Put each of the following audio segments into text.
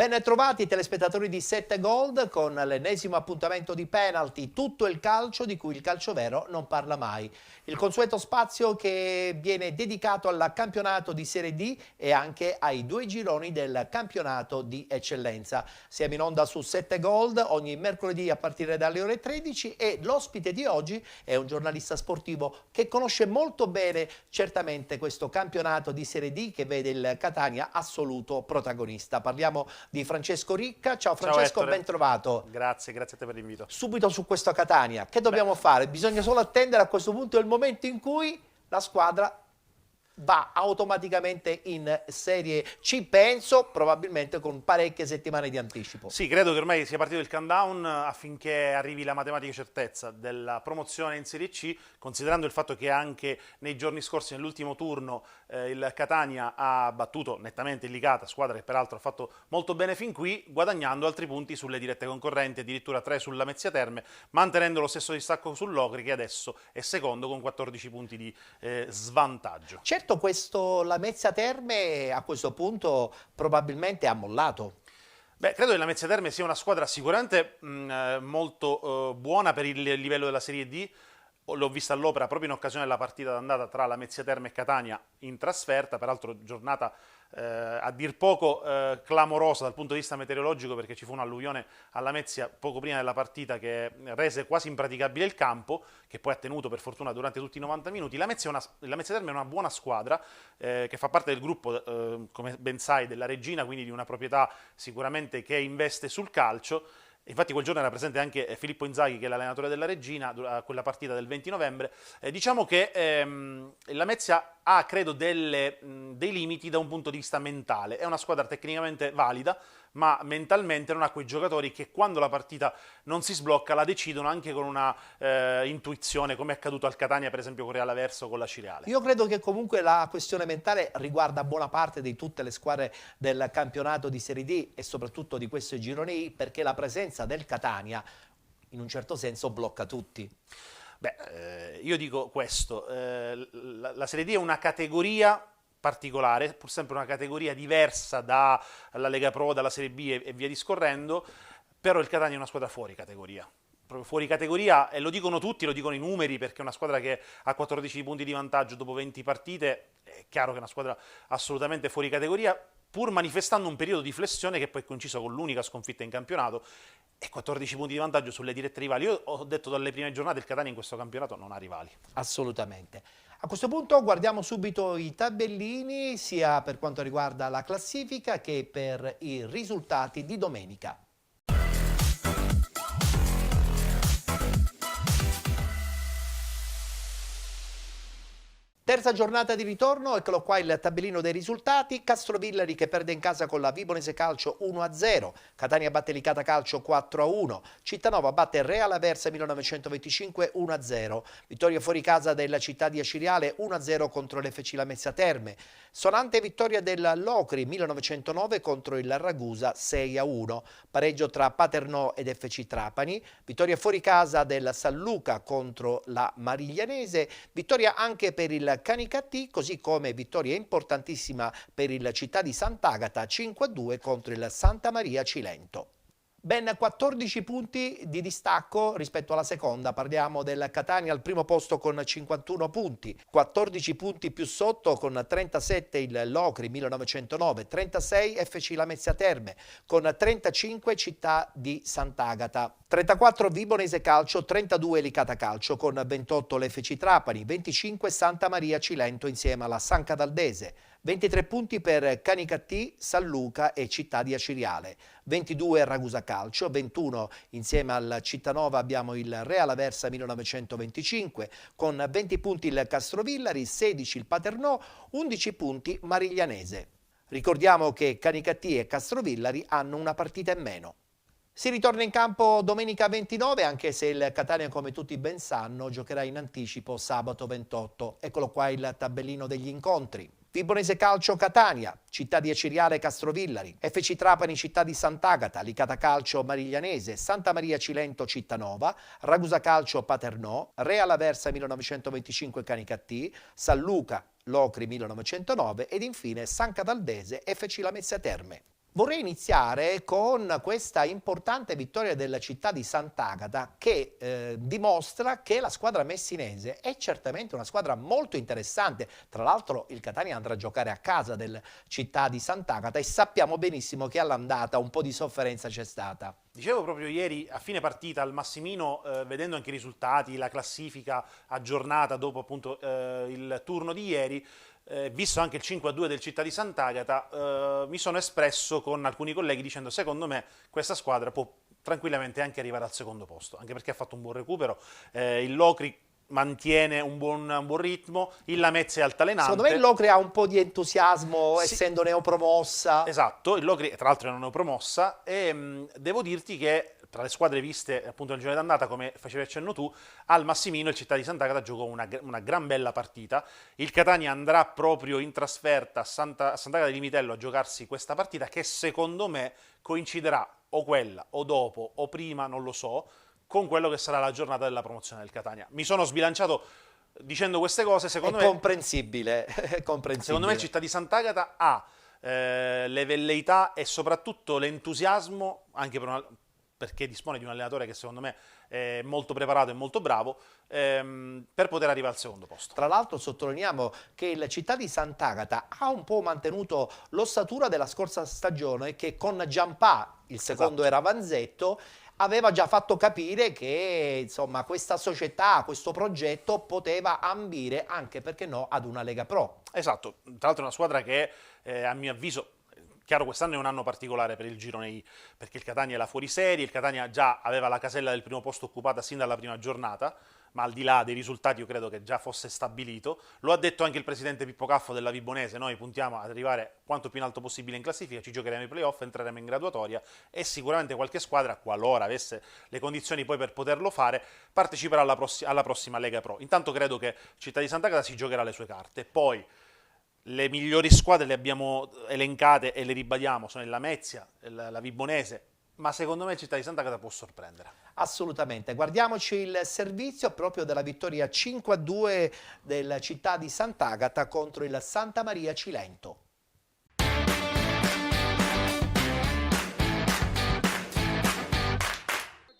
Ben trovati telespettatori di 7 Gold con l'ennesimo appuntamento di penalty, tutto il calcio di cui il calcio vero non parla mai. Il consueto spazio che viene dedicato al campionato di Serie D e anche ai due gironi del campionato di eccellenza. Siamo in onda su 7 Gold ogni mercoledì a partire dalle ore 13 e l'ospite di oggi è un giornalista sportivo che conosce molto bene certamente questo campionato di Serie D che vede il Catania assoluto protagonista. Parliamo di Francesco Ricca. Ciao Francesco, ciao ben trovato. Grazie a te per l'invito. Subito su questo Catania, che dobbiamo fare? Bisogna solo attendere a questo punto il momento in cui la squadra va automaticamente in Serie C, penso, probabilmente con parecchie settimane di anticipo. Sì, credo che ormai sia partito il countdown affinché arrivi la matematica certezza della promozione in Serie C, considerando il fatto che anche nei giorni scorsi, nell'ultimo turno, il Catania ha battuto nettamente il Licata, squadra che peraltro ha fatto molto bene fin qui, guadagnando altri punti sulle dirette concorrenti, addirittura 3 sulla Lamezia Terme, mantenendo lo stesso distacco sull'Ocri che adesso è secondo con 14 punti di svantaggio. Certo, questo Lamezia Terme a questo punto probabilmente ha mollato. Beh, credo che la Lamezia Terme sia una squadra sicuramente molto buona per il livello della Serie D. L'ho vista all'opera proprio in occasione della partita d'andata tra Lamezia Terme e Catania in trasferta, peraltro giornata a dir poco clamorosa dal punto di vista meteorologico, perché ci fu un'alluvione a Lamezia poco prima della partita che rese quasi impraticabile il campo, che poi ha tenuto per fortuna durante tutti i 90 minuti. La Lamezia Terme è una buona squadra che fa parte del gruppo, come ben sai, della Regina, quindi di una proprietà sicuramente che investe sul calcio. Infatti quel giorno era presente anche Filippo Inzaghi, che è l'allenatore della Regina, a quella partita del 20 novembre. Diciamo che la Lamezia ha, credo, dei limiti da un punto di vista mentale. È una squadra tecnicamente valida, ma mentalmente non ha quei giocatori che quando la partita non si sblocca la decidono anche con una intuizione, come è accaduto al Catania, per esempio con Real Averso, con la Cireale. Io credo che comunque la questione mentale riguarda buona parte di tutte le squadre del campionato di Serie D e soprattutto di questo girone I, perché la presenza del Catania in un certo senso blocca tutti. Beh, io dico questo, la Serie D è una categoria particolare, pur sempre una categoria diversa dalla Lega Pro, dalla Serie B e via discorrendo, però il Catania è una squadra fuori categoria. Proprio fuori categoria, e lo dicono tutti, lo dicono i numeri, perché è una squadra che ha 14 punti di vantaggio dopo 20 partite, è chiaro che è una squadra assolutamente fuori categoria, pur manifestando un periodo di flessione che poi è coinciso con l'unica sconfitta in campionato, e 14 punti di vantaggio sulle dirette rivali. Io ho detto dalle prime giornate il Catania in questo campionato non ha rivali. Assolutamente. A questo punto guardiamo subito i tabellini, sia per quanto riguarda la classifica che per i risultati di domenica. Terza giornata di ritorno, eccolo qua il tabellino dei risultati. Castrovillari che perde in casa con la Vibonese Calcio 1-0, Catania batte Licata Calcio 4-1, Cittanova batte Real Aversa 1925 1-0, vittoria fuori casa della Città di Aciriale 1-0 contro l'FC Lamezia Terme, sonante vittoria del Locri 1909 contro il Ragusa 6-1, pareggio tra Paternò ed FC Trapani, vittoria fuori casa del San Luca contro la Mariglianese, vittoria anche per il Canicattì, così come vittoria importantissima per il Città di Sant'Agata 5-2 contro il Santa Maria Cilento. Ben 14 punti di distacco rispetto alla seconda, parliamo del Catania al primo posto con 51 punti, 14 punti più sotto con 37 il Locri 1909, 36 FC Lamezia Terme, con 35 Città di Sant'Agata, 34 Vibonese Calcio, 32 Licata Calcio, con 28 l'FC Trapani, 25 Santa Maria Cilento insieme alla San Cataldese, 23 punti per Canicattì, San Luca e Città di Aciriale, 22 Ragusa Calcio, 21 insieme al Cittanova abbiamo il Real Aversa 1925, con 20 punti il Castrovillari, 16 il Paternò, 11 punti Mariglianese. Ricordiamo che Canicattì e Castrovillari hanno una partita in meno. Si ritorna in campo domenica 29, anche se il Catania, come tutti ben sanno, giocherà in anticipo sabato 28. Eccolo qua il tabellino degli incontri. Vibonese Calcio Catania, Città di Aciriale Castrovillari, FC Trapani Città di Sant'Agata, Licata Calcio Mariglianese, Santa Maria Cilento Cittanova, Ragusa Calcio Paternò, Real Aversa 1925 Canicattì, San Luca Locri 1909 ed infine San Cataldese FC Lamezia Terme. Vorrei iniziare con questa importante vittoria della città di Sant'Agata che dimostra che la squadra messinese è certamente una squadra molto interessante. Tra l'altro il Catania andrà a giocare a casa del città di Sant'Agata e sappiamo benissimo che all'andata un po' di sofferenza c'è stata. Dicevo proprio ieri a fine partita al Massimino, vedendo anche i risultati, la classifica aggiornata dopo appunto il turno di ieri, visto anche il 5-2 del Città di Sant'Agata, mi sono espresso con alcuni colleghi dicendo secondo me questa squadra può tranquillamente anche arrivare al secondo posto, anche perché ha fatto un buon recupero, il Locri mantiene un buon ritmo, il Lamezia è altalenante. Secondo me il Locri ha un po' di entusiasmo, sì, essendo neopromossa. Esatto, il Locri tra l'altro è una neopromossa e devo dirti che tra le squadre viste appunto nel girone d'andata, come facevi accenno tu, al Massimino il Città di Sant'Agata giocò una gran bella partita. Il Catania andrà proprio in trasferta a Sant'Agata di Limitello a giocarsi questa partita che secondo me coinciderà o quella o dopo o prima, non lo so, con quello che sarà la giornata della promozione del Catania. Mi sono sbilanciato dicendo queste cose, secondo me... Comprensibile, è comprensibile. Secondo me il Città di Sant'Agata ha le velleità e soprattutto l'entusiasmo, anche perché dispone di un allenatore che secondo me è molto preparato e molto bravo, per poter arrivare al secondo posto. Tra l'altro sottolineiamo che il Città di Sant'Agata ha un po' mantenuto l'ossatura della scorsa stagione, che con Giampà, il secondo era Vanzetto, aveva già fatto capire che insomma questa società, questo progetto poteva ambire anche, perché no, ad una Lega Pro. Esatto, tra l'altro è una squadra che a mio avviso, chiaro, quest'anno è un anno particolare per il girone I, perché il Catania è la fuoriserie, il Catania già aveva la casella del primo posto occupata sin dalla prima giornata, ma al di là dei risultati io credo che già fosse stabilito. Lo ha detto anche il presidente Pippo Caffo della Vibonese: noi puntiamo ad arrivare quanto più in alto possibile in classifica, ci giocheremo i playoff, entreremo in graduatoria e sicuramente qualche squadra, qualora avesse le condizioni poi per poterlo fare, parteciperà alla prossima Lega Pro. Intanto credo che Città di Sant'Agata si giocherà le sue carte. Poi le migliori squadre le abbiamo elencate e le ribadiamo, sono il Lamezia, la Vibonese, ma secondo me il Città di Sant'Agata può sorprendere. Assolutamente, guardiamoci il servizio proprio della vittoria 5-2 del Città di Sant'Agata contro il Santa Maria Cilento.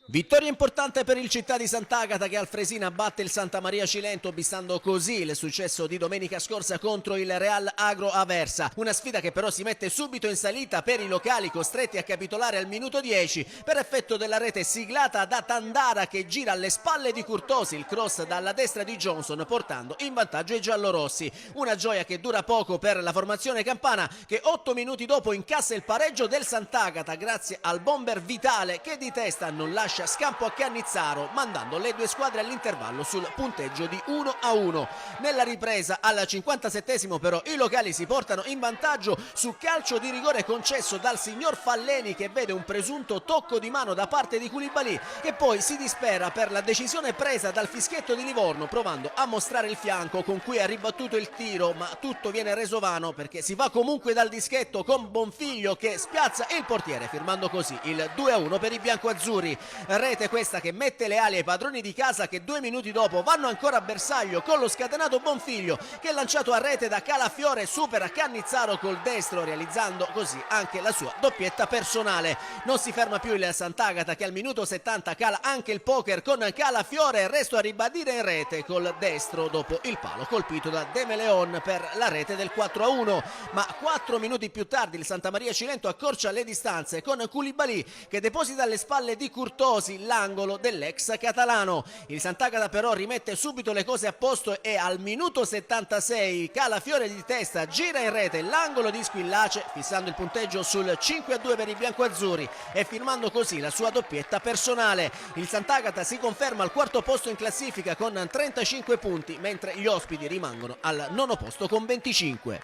Vittoria importante per il Città di Sant'Agata che al Fresina batte il Santa Maria Cilento, bissando così il successo di domenica scorsa contro il Real Agro Aversa. Una sfida che però si mette subito in salita per i locali, costretti a capitolare al minuto 10 per effetto della rete siglata da Tandara che gira alle spalle di Curtosi, il cross dalla destra di Johnson portando in vantaggio i giallorossi. Una gioia che dura poco per la formazione campana che 8 minuti dopo incassa il pareggio del Sant'Agata grazie al bomber Vitale che di testa non lascia scampo a Cannizzaro, mandando le due squadre all'intervallo sul punteggio di 1-1. Nella ripresa al 57esimo però i locali si portano in vantaggio su calcio di rigore concesso dal signor Falleni, che vede un presunto tocco di mano da parte di Koulibaly, che poi si dispera per la decisione presa dal fischietto di Livorno, provando a mostrare il fianco con cui ha ribattuto il tiro, ma tutto viene reso vano perché si va comunque dal dischetto con Bonfiglio che spiazza il portiere, firmando così il 2-1 per i biancoazzurri. Rete questa che mette le ali ai padroni di casa, che 2 minuti dopo vanno ancora a bersaglio con lo scatenato Bonfiglio che, lanciato a rete da Calafiore, supera Cannizzaro col destro, realizzando così anche la sua doppietta personale. Non si ferma più il Sant'Agata che al minuto 70 cala anche il poker con Calafiore, resto a ribadire in rete col destro dopo il palo colpito da De Meleon per la rete del 4-1. Ma 4 minuti più tardi il Santa Maria Cilento accorcia le distanze con Koulibaly che deposita alle spalle di Curtosi l'angolo dell'ex catalano. Il Sant'Agata però rimette subito le cose a posto e al minuto 76 Calafiore di testa gira in rete l'angolo di Squillace, fissando il punteggio sul 5-2 per i biancoazzurri e firmando così la sua doppietta personale. Il Sant'Agata si conferma al quarto posto in classifica con 35 punti, mentre gli ospiti rimangono al nono posto con 25.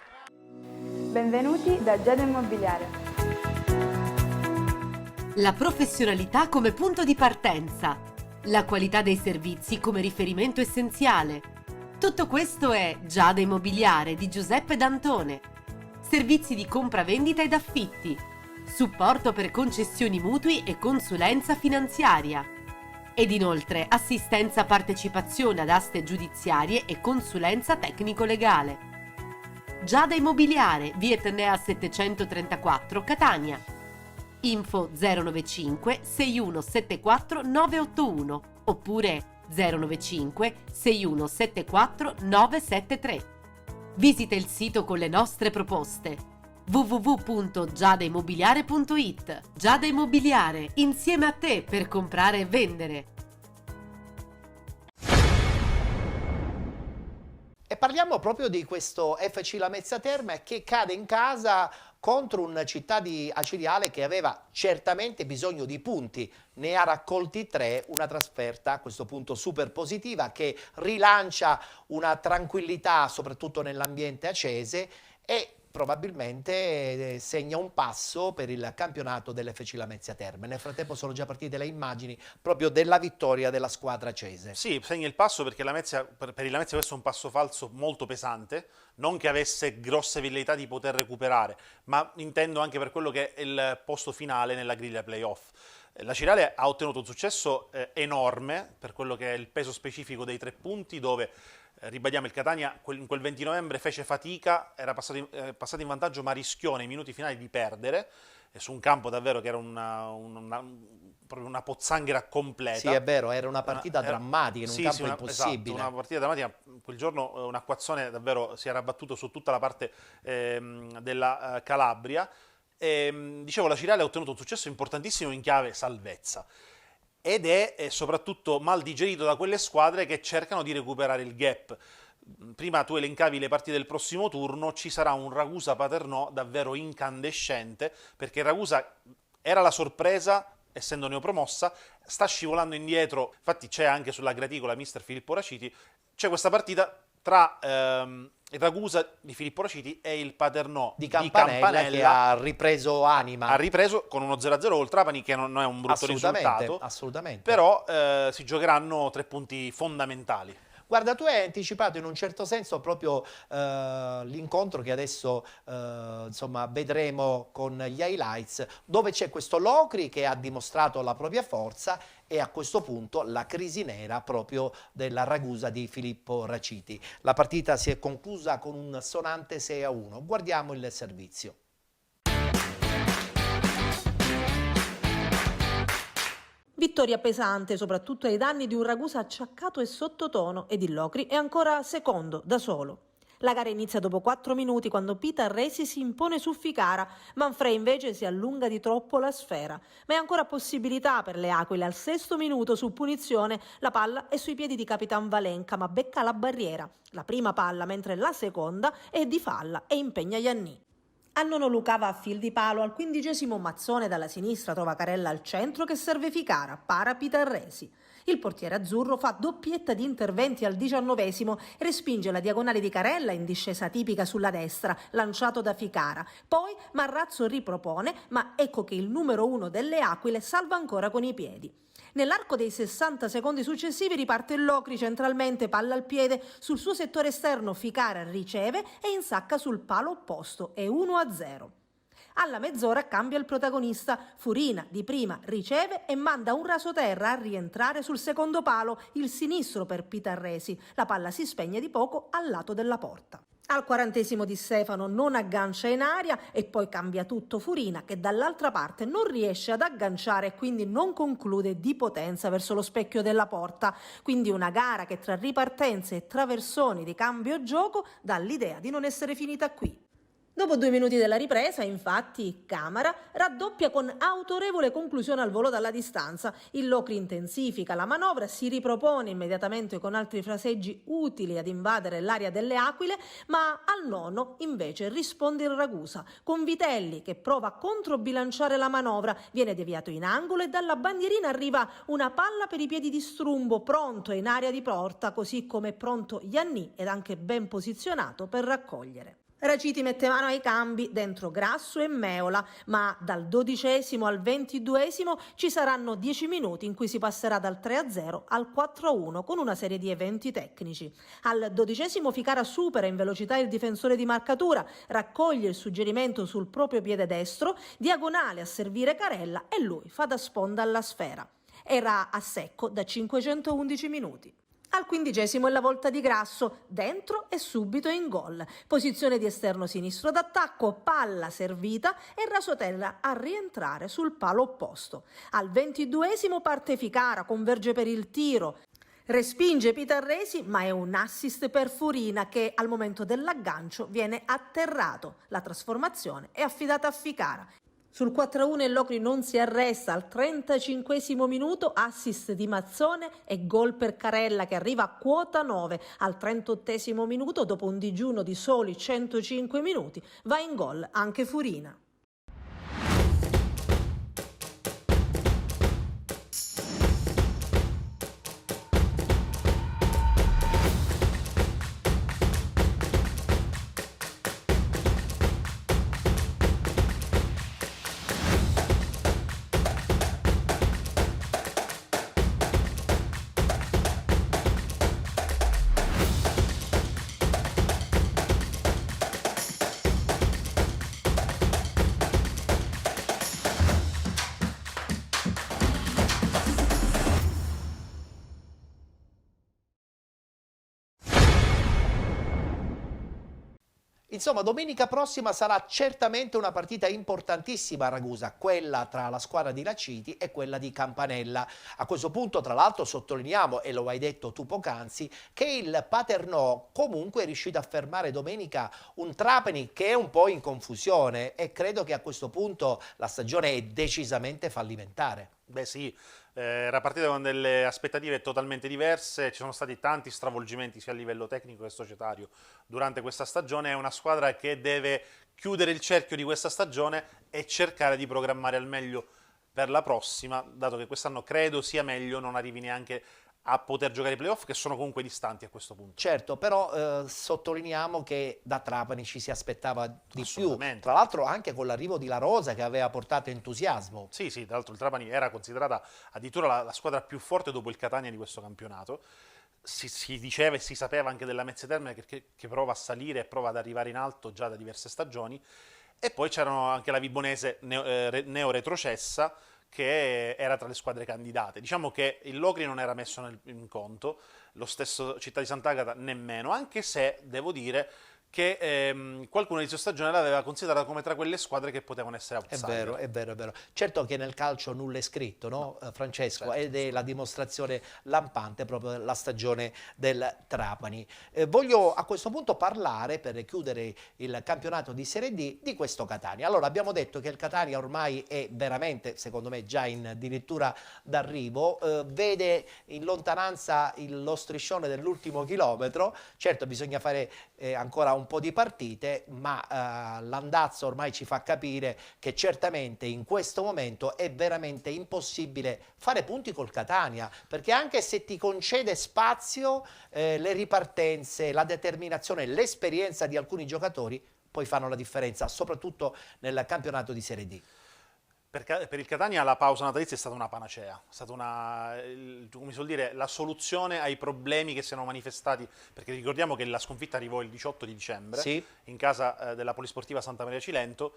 Benvenuti da Giada Immobiliare. La professionalità come punto di partenza, la qualità dei servizi come riferimento essenziale. Tutto questo è Giada Immobiliare di Giuseppe D'Antone. Servizi di compra-vendita ed affitti, supporto per concessioni mutui e consulenza finanziaria. Ed inoltre assistenza partecipazione ad aste giudiziarie e consulenza tecnico-legale. Giada Immobiliare, via Etnea 734, Catania. Info 095 6174 981 oppure 095 6174 973. Visita il sito con le nostre proposte www.giadaimmobiliare.it. Giada Immobiliare, insieme a te per comprare e vendere. E parliamo proprio di questo FC Lamezia Terme che cade in casa contro un Città di Acireale che aveva certamente bisogno di punti. Ne ha raccolti 3, una trasferta a questo punto super positiva che rilancia una tranquillità soprattutto nell'ambiente acese e probabilmente segna un passo per il campionato dell'FC Lamezia Terme. Nel frattempo sono già partite le immagini proprio della vittoria della squadra acese. Sì, segna il passo perché per il Lamezia questo è un passo falso molto pesante, non che avesse grosse velleità di poter recuperare, ma intendo anche per quello che è il posto finale nella griglia playoff. L'Acireale ha ottenuto un successo enorme per quello che è il peso specifico dei 3 punti, dove ribadiamo, il Catania in quel 20 novembre fece fatica, era passato in vantaggio ma rischiò nei minuti finali di perdere su un campo davvero che era proprio una pozzanghera completa. Sì, è vero, era una partita drammatica, in un campo impossibile. Esatto, una partita drammatica. Quel giorno un acquazzone davvero si era abbattuto su tutta la parte della Calabria. Dicevo, l'Acireale ha ottenuto un successo importantissimo in chiave salvezza. Ed è soprattutto mal digerito da quelle squadre che cercano di recuperare il gap. Prima tu elencavi le partite del prossimo turno, ci sarà un Ragusa-Paternò davvero incandescente, perché Ragusa era la sorpresa, essendo neopromossa, sta scivolando indietro, infatti c'è anche sulla graticola mister Filippo Raciti, c'è questa partita tra il Ragusa di Filippo Raciti e il Paternò di Campanella che ha ripreso anima. Ha ripreso con uno 0-0 col Trapani, che non è un brutto risultato. Assolutamente. Però si giocheranno 3 punti fondamentali. Guarda, tu hai anticipato in un certo senso proprio l'incontro che adesso insomma, vedremo con gli highlights, dove c'è questo Locri che ha dimostrato la propria forza e a questo punto la crisi nera proprio della Ragusa di Filippo Raciti. La partita si è conclusa con un sonante 6-1. Guardiamo il servizio. Vittoria pesante, soprattutto ai danni di un Ragusa acciaccato e sottotono, ed il Locri è ancora secondo, da solo. La gara inizia dopo 4 minuti quando Pita Resi si impone su Ficara, Manfrey invece si allunga di troppo la sfera. Ma è ancora possibilità per le Aquile. Al 6° minuto, su punizione, la palla è sui piedi di Capitan Valenca, ma becca la barriera. La prima palla, mentre la seconda è di falla e impegna Iannì. Al 9° Lucava a fil di palo, al 15° Mazzone dalla sinistra trova Carella al centro che serve Ficara, para Pitarresi. Il portiere azzurro fa doppietta di interventi al 19° e respinge la diagonale di Carella in discesa tipica sulla destra, lanciato da Ficara. Poi Marrazzo ripropone, ma ecco che il numero 1 delle Aquile salva ancora con i piedi. Nell'arco dei 60 secondi successivi riparte il Locri centralmente, palla al piede, sul suo settore esterno Ficara riceve e insacca sul palo opposto, è 1-0. Alla mezz'ora cambia il protagonista, Furina di prima riceve e manda un rasoterra a rientrare sul secondo palo, il sinistro per Pitarresi, la palla si spegne di poco al lato della porta. Al 40° Di Stefano non aggancia in aria e poi cambia tutto Furina che dall'altra parte non riesce ad agganciare e quindi non conclude di potenza verso lo specchio della porta. Quindi una gara che tra ripartenze e traversoni di cambio gioco dà l'idea di non essere finita qui. Dopo 2 minuti della ripresa, infatti, Camara raddoppia con autorevole conclusione al volo dalla distanza. Il Locri intensifica la manovra, si ripropone immediatamente con altri fraseggi utili ad invadere l'area delle Aquile, ma al 9° invece risponde il Ragusa, con Vitelli che prova a controbilanciare la manovra, viene deviato in angolo e dalla bandierina arriva una palla per i piedi di Strumbo, pronto in area di porta, così come è pronto Iannì ed anche ben posizionato per raccogliere. Raciti mette mano ai cambi dentro Grasso e Meola, ma dal 12° al 22° ci saranno 10 minuti in cui si passerà dal 3-0 al 4-1 con una serie di eventi tecnici. Al 12° Ficara supera in velocità il difensore di marcatura, raccoglie il suggerimento sul proprio piede destro, diagonale a servire Carella e lui fa da sponda alla sfera. Era a secco da 511 minuti. Al 15° è la volta di Grasso, dentro e subito in gol. Posizione di esterno sinistro d'attacco, palla servita e Rasotella a rientrare sul palo opposto. Al 22° parte Ficara, converge per il tiro. Respinge Pitarresi, ma è un assist per Furina che al momento dell'aggancio viene atterrato. La trasformazione è affidata a Ficara. Sul 4-1 il Locri non si arresta, al 35° minuto assist di Mazzone e gol per Carella che arriva a quota 9. Al 38° minuto, dopo un digiuno di soli 105 minuti, va in gol anche Furina. Insomma, domenica prossima sarà certamente una partita importantissima a Ragusa, quella tra la squadra di Laciti e quella di Campanella. A questo punto, tra l'altro, sottolineiamo, e lo hai detto tu poc'anzi, che il Paternò comunque è riuscito a fermare domenica un Trapani che è un po' in confusione e credo che a questo punto la stagione è decisamente fallimentare. Beh sì, era partita con delle aspettative totalmente diverse, ci sono stati tanti stravolgimenti sia a livello tecnico che societario durante questa stagione. È una squadra che deve chiudere il cerchio di questa stagione e cercare di programmare al meglio per la prossima, dato che quest'anno credo sia meglio non arrivi neanche a poter giocare i playoff, che sono comunque distanti a questo punto. Certo, però sottolineiamo che da Trapani ci si aspettava di più, Assolutamente. tra l'altro anche con l'arrivo di La Rosa che aveva portato entusiasmo. Sì, tra l'altro il Trapani era considerata addirittura la squadra più forte dopo il Catania di questo campionato. Si diceva e si sapeva anche della Mezzia Terme che prova a salire e prova ad arrivare in alto già da diverse stagioni. E poi c'erano anche la Vibonese neo-retrocessa, che era tra le squadre candidate. Diciamo che il Locri non era messo in conto, lo stesso Città di Sant'Agata nemmeno, anche se devo dire che qualcuno inizio stagione l'aveva considerata come tra quelle squadre che potevano essere outsider. È vero, è vero, è vero. Certo che nel calcio nulla è scritto, no, Francesco? Certo. Ed è la dimostrazione lampante proprio della stagione del Trapani. Voglio a questo punto parlare, per chiudere il campionato di Serie D, di questo Catania. Allora, abbiamo detto che il Catania ormai è veramente, secondo me, già in addirittura d'arrivo, vede in lontananza lo striscione dell'ultimo chilometro. Certo, bisogna fare ancora un po' di partite, ma l'andazzo ormai ci fa capire che certamente in questo momento è veramente impossibile fare punti col Catania, perché anche se ti concede spazio, le ripartenze, la determinazione, l'esperienza di alcuni giocatori poi fanno la differenza, soprattutto nel campionato di Serie D. Per il Catania la pausa natalizia è stata una panacea, è stata come si vuol dire, la soluzione ai problemi che si erano manifestati, perché ricordiamo che la sconfitta arrivò il 18 di dicembre Sì. in casa della Polisportiva Santa Maria Cilento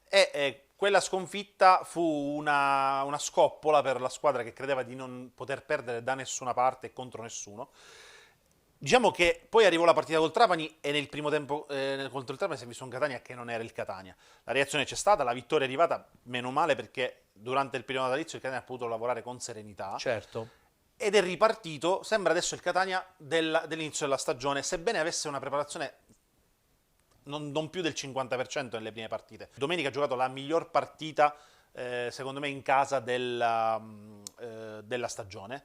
e quella sconfitta fu una scoppola per la squadra che credeva di non poter perdere da nessuna parte e contro nessuno. Diciamo che poi arrivò la partita col Trapani e nel primo tempo contro il Trapani si è visto un Catania che non era il Catania. La reazione c'è stata, la vittoria è arrivata, meno male, perché durante il periodo natalizio il Catania ha potuto lavorare con serenità. Certo. Ed è ripartito, sembra adesso il Catania dell'inizio della stagione, sebbene avesse una preparazione non più del 50% nelle prime partite. Domenica ha giocato la miglior partita, secondo me, in casa della stagione.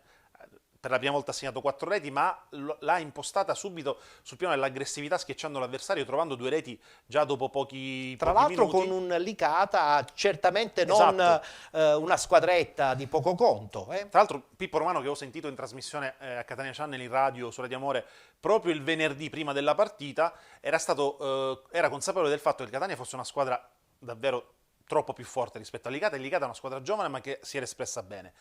Per la prima volta ha segnato 4 reti, ma l'ha impostata subito sul piano dell'aggressività, schiacciando l'avversario, trovando 2 reti già dopo pochi Tra l'altro minuti. con un Licata certamente non Esatto. una squadretta di poco conto. Tra l'altro Pippo Romano, che ho sentito in trasmissione a Catania Channel in radio su Radio Amore proprio il venerdì prima della partita, era consapevole del fatto che il Catania fosse una squadra davvero troppo più forte rispetto al Licata. Il Licata è una squadra giovane ma che si era espressa bene.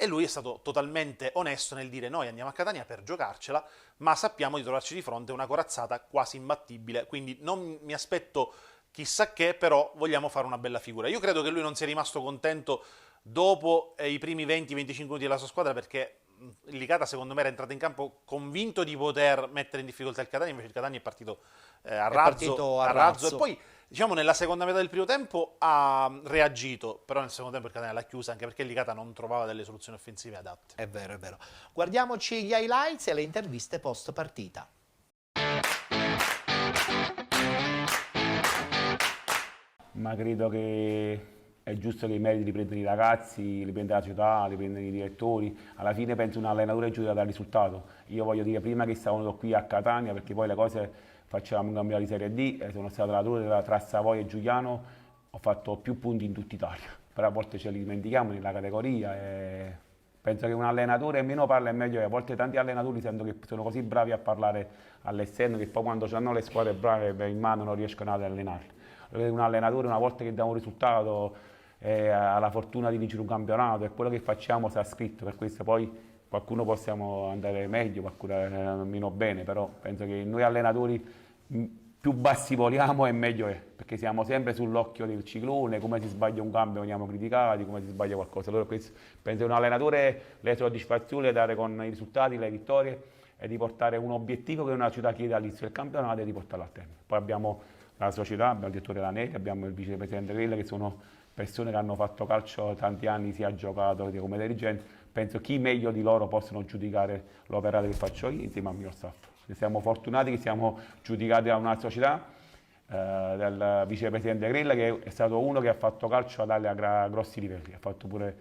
E lui è stato totalmente onesto nel dire: noi andiamo a Catania per giocarcela, ma sappiamo di trovarci di fronte a una corazzata quasi imbattibile, quindi non mi aspetto chissà che, però vogliamo fare una bella figura. Io credo che lui non sia rimasto contento dopo i primi 20-25 minuti della sua squadra, perché il Licata secondo me era entrato in campo convinto di poter mettere in difficoltà il Catania, invece il Catania è partito a razzo e poi diciamo nella seconda metà del primo tempo ha reagito, però nel secondo tempo il Catania l'ha chiusa anche perché il Licata non trovava delle soluzioni offensive adatte. È vero, è vero. Guardiamoci gli highlights e le interviste post partita. Ma credo che è giusto che i meriti li prendano i ragazzi, li prende la società, li prendono i direttori. Alla fine penso un allenatore giudica dal risultato. Io voglio dire prima che stavo venuto qui a Catania, perché poi le cose facevamo un campionato di Serie D, sono stato allenatore tra Savoia e Giuliano, ho fatto più punti in tutta Italia, però a volte ce li dimentichiamo nella categoria e penso che un allenatore meno parla è meglio, e a volte tanti allenatori sento che sono così bravi a parlare all'esterno che poi quando hanno le squadre brave in mano non riescono ad allenarle. Un allenatore una volta che dà un risultato ha la fortuna di vincere un campionato e quello che facciamo sta scritto, per questo poi qualcuno possiamo andare meglio, qualcuno meno bene, però penso che noi allenatori più bassi voliamo e meglio è, perché siamo sempre sull'occhio del ciclone, come si sbaglia un cambio veniamo criticati, come si sbaglia qualcosa. Allora penso che un allenatore le soddisfazioni è dare con i risultati, le vittorie e di portare un obiettivo che una città chiede all'inizio del campionato e di portarlo a termine. Poi abbiamo la società, abbiamo il direttore Laneri, abbiamo il vicepresidente Grella, che sono persone che hanno fatto calcio tanti anni, si è giocato come dirigente. Penso chi meglio di loro possono giudicare l'operato che faccio io insieme al mio staff. Siamo fortunati che siamo giudicati da una società del vicepresidente Grella, che è stato uno che ha fatto calcio a grossi livelli, ha fatto pure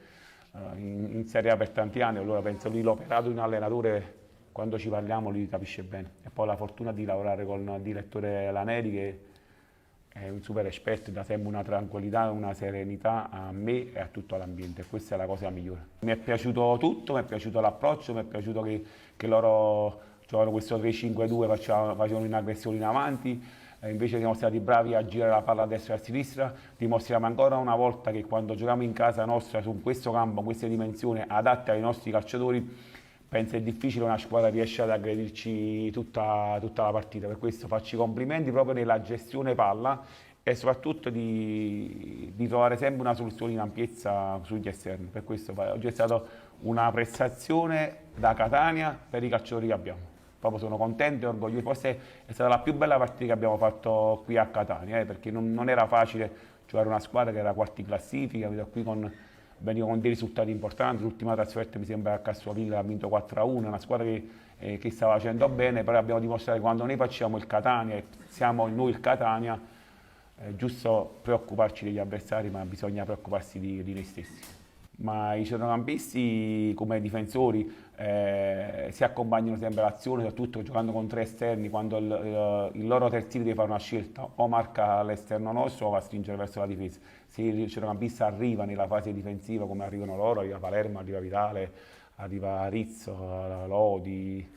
in Serie A per tanti anni, allora penso lui l'operato di un allenatore, quando ci parliamo lui capisce bene. E poi la fortuna di lavorare con il direttore Laneri, che è un super esperto, dà sempre una tranquillità, una serenità a me e a tutto l'ambiente, questa è la cosa migliore. Mi è piaciuto tutto, mi è piaciuto l'approccio, mi è piaciuto che loro giocano questo 3-5-2, facevano un'aggressione in avanti, invece siamo stati bravi a girare la palla a destra e a sinistra. Dimostriamo ancora una volta che quando giochiamo in casa nostra, su questo campo, queste dimensioni adatte ai nostri calciatori, penso è difficile una squadra riesce ad aggredirci tutta la partita. Per questo faccio i complimenti proprio nella gestione palla e soprattutto di trovare sempre una soluzione in ampiezza sugli esterni. Per questo oggi è stata una prestazione da Catania per i calciatori che abbiamo. Proprio sono contento e orgoglioso, forse è stata la più bella partita che abbiamo fatto qui a Catania, perché non era facile giocare una squadra che era quarta in classifica, qui veniva con dei risultati importanti. L'ultima trasferta mi sembra a Cassuavilla ha vinto 4-1, una squadra che stava facendo bene, però abbiamo dimostrato che quando noi facciamo il Catania e siamo noi il Catania, è giusto preoccuparci degli avversari, ma bisogna preoccuparsi di noi stessi. Ma i centrocampisti come difensori si accompagnano sempre all'azione, soprattutto giocando con tre esterni, quando il loro terzino deve fare una scelta, o marca all'esterno nostro o va a stringere verso la difesa. Se il centrocampista arriva nella fase difensiva come arrivano loro, arriva Palermo, arriva Vitale, arriva Rizzo, Lodi,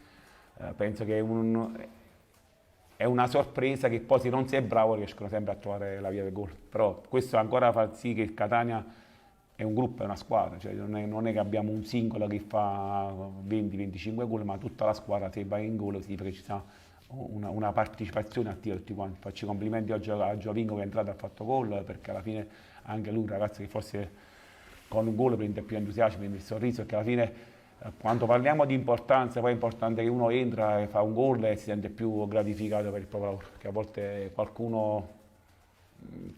penso che è una sorpresa che poi se non sei bravo riescono sempre a trovare la via del gol. Però questo ancora fa sì che il Catania è un gruppo, è una squadra, cioè non è che abbiamo un singolo che fa 20-25 gol, ma tutta la squadra se va in gol significa che ci sia una partecipazione attiva tutti quanti. Faccio i complimenti oggi a Giovinco che è entrato e ha fatto gol, perché alla fine anche lui, un ragazzo che forse con un gol prende più entusiasmo, prende il sorriso, perché alla fine quando parliamo di importanza, poi è importante che uno entra e fa un gol e si sente più gratificato per il proprio lavoro, perché a volte qualcuno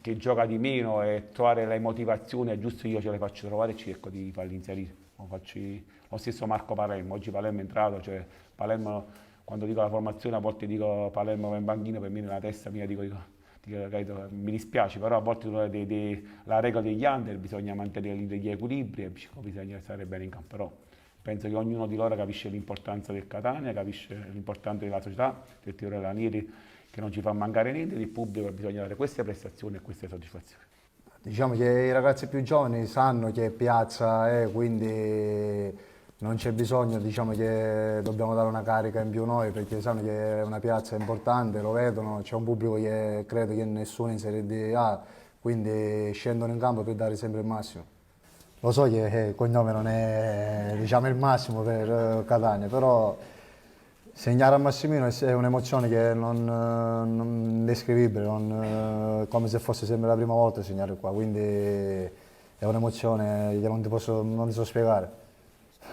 che gioca di meno e trovare le motivazioni è giusto, io ce le faccio trovare e cerco di farli inserire. Lo stesso Marco Palermo, oggi Palermo è entrato, cioè Palermo, quando dico la formazione a volte dico Palermo va in banchina, per me nella testa mia dico mi dispiace, però a volte la regola degli under bisogna mantenere degli equilibri e bisogna stare bene in campo, però penso che ognuno di loro capisce l'importanza del Catania, capisce l'importanza della società, del Teodoro Ranieri, che non ci fa mancare niente, del pubblico, che bisogna dare queste prestazioni e queste soddisfazioni. Diciamo che i ragazzi più giovani sanno che piazza è, quindi non c'è bisogno, diciamo che dobbiamo dare una carica in più noi, perché sanno che è una piazza importante, lo vedono, c'è un pubblico che credo che nessuno in Serie D ha, quindi scendono in campo per dare sempre il massimo. Lo so che il cognome non è, diciamo, il massimo per Catania, però segnare a Massimino è un'emozione che è non indescrivibile, come se fosse sempre la prima volta segnare qua, quindi è un'emozione che non ti so spiegare.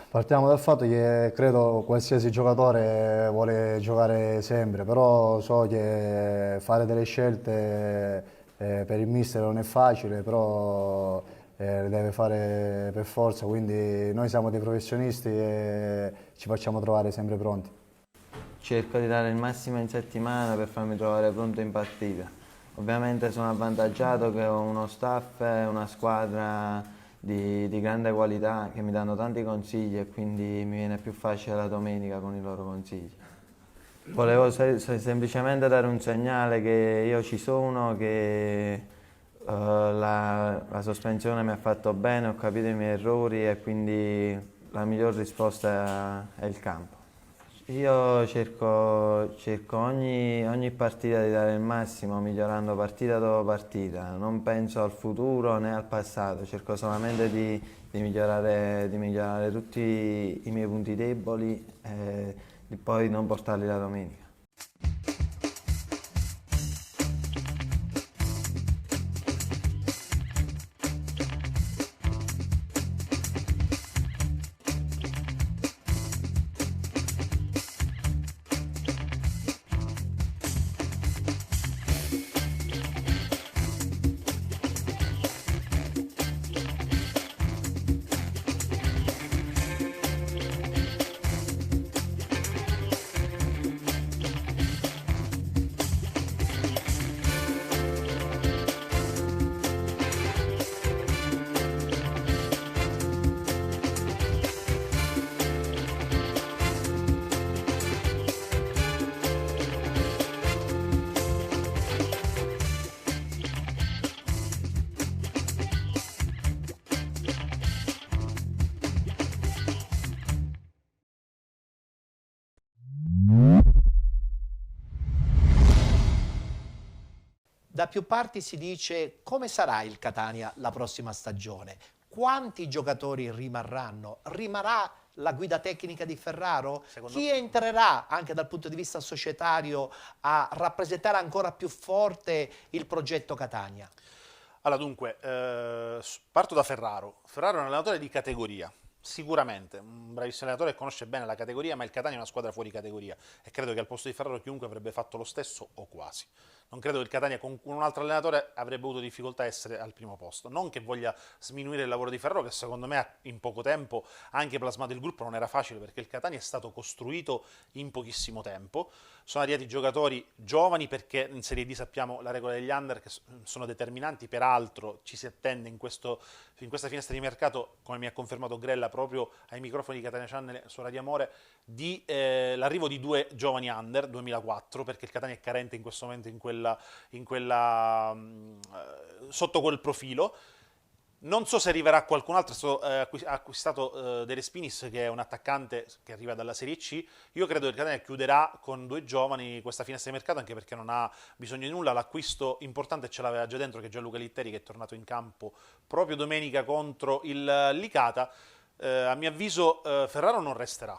Partiamo dal fatto che credo qualsiasi giocatore vuole giocare sempre, però so che fare delle scelte per il mister non è facile, però le deve fare per forza, quindi noi siamo dei professionisti e ci facciamo trovare sempre pronti. Cerco di dare il massimo in settimana per farmi trovare pronto in partita. Ovviamente sono avvantaggiato che ho uno staff e una squadra di grande qualità che mi danno tanti consigli e quindi mi viene più facile la domenica con i loro consigli. Volevo semplicemente dare un segnale che io ci sono, che la sospensione mi ha fatto bene, ho capito i miei errori e quindi la miglior risposta è il campo. Io cerco ogni partita di dare il massimo, migliorando partita dopo partita. Non penso al futuro né al passato, cerco solamente di migliorare tutti i miei punti deboli e di poi non portarli la domenica. Da più parti si dice come sarà il Catania la prossima stagione, quanti giocatori rimarranno, rimarrà la guida tecnica di Ferraro? Chi entrerà anche dal punto di vista societario a rappresentare ancora più forte il progetto Catania? Allora dunque, parto da Ferraro. Ferraro è un allenatore di categoria. Sicuramente, un bravissimo allenatore che conosce bene la categoria, ma il Catania è una squadra fuori categoria e credo che al posto di Ferraro chiunque avrebbe fatto lo stesso o quasi. Non credo che il Catania con un altro allenatore avrebbe avuto difficoltà a essere al primo posto. Non che voglia sminuire il lavoro di Ferraro, che secondo me in poco tempo ha anche plasmato il gruppo, non era facile perché il Catania è stato costruito in pochissimo tempo. Sono arrivati giocatori giovani perché in Serie D sappiamo la regola degli under che sono determinanti, peraltro ci si attende in questa finestra di mercato, come mi ha confermato Grella proprio ai microfoni di Catania Channel su Radio Amore, di l'arrivo di 2 giovani under 2004, perché il Catania è carente in questo momento sotto quel profilo. Non so se arriverà qualcun altro, ha acquistato De Respinis, che è un attaccante che arriva dalla Serie C. Io credo che il Catania chiuderà con 2 giovani questa finestra di mercato, anche perché non ha bisogno di nulla. L'acquisto importante ce l'aveva già dentro, che è Gianluca Litteri, che è tornato in campo proprio domenica contro il Licata. A mio avviso Ferraro non resterà.